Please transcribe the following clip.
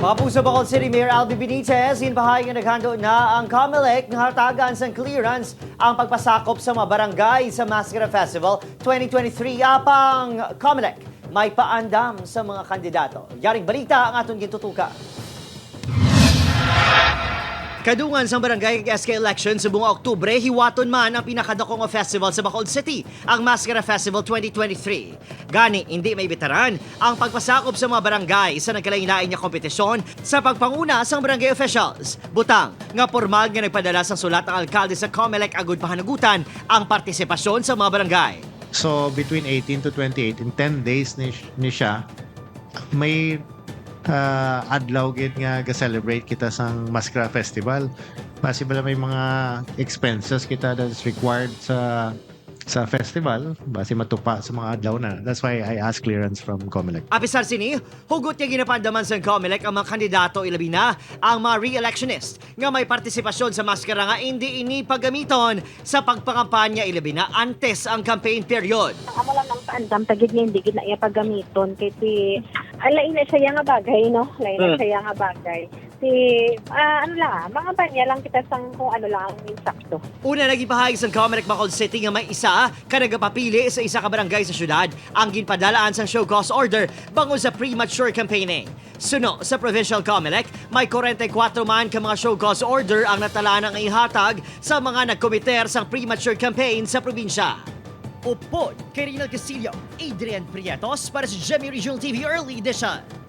Mapuso Bacol City Mayor Albi Benitez, inbahay nga naghando na ang COMELEC ng hatagan sa clearance ang pagpasakop sa mga barangay sa Mascara Festival 2023. Apang COMELEC may paandam sa mga kandidato. Yaring balita ang aton gintutuka. Kadungan sa barangay SK election sa buong Oktubre, hiwaton man ang pinakadakong festival sa Bacolod City, ang Mascara Festival 2023. Gani, hindi may bitaran ang pagpasakop sa mga barangay sa nagkalain-lain niya kompetisyon sa pagpanguna sa barangay officials. Butang, nga formal nga nagpadala sa sulat ang alkalde sa COMELEC agud pahanagutan ang partisipasyon sa mga barangay. So between 18 to 28, in 10 days ni siya, may adlaw gid nga ga-celebrate kita sang Mascara Festival. Possible may mga expenses kita that's required sa festival base matupa sa mga adlaw na. That's why I asked clearance from COMELEC. Apisar sini, hugot niya ginapandaman sa COMELEC ang mga kandidato ilabi na ang mga re-electionist nga may partisipasyon sa maskara nga hindi ini paggamiton sa pagpangampanya ilabi na antes ang campaign period. Amo lang ang paandam tagid niya hindi gid na iya paggamiton kay ti lain na siya nga bagay no, lain na siya nga bagay. Si mga banya lang kita sang kung ano lang insakto. Una nagipahayag sa COMELEC Bacolod City nga may isa ka nagapapili sa isa ka barangay sa syudad ang ginpadalaan sa show cause order bangon sa premature campaigning. Suno sa Provincial COMELEC, may 44 man ka mga show cause order ang natalaan ang ihatag sa mga nagkomiter sa premature campaign sa probinsya. Upod kay Rinal Castillo, Adrian Prietos para sa GMA Regional TV Early Edition.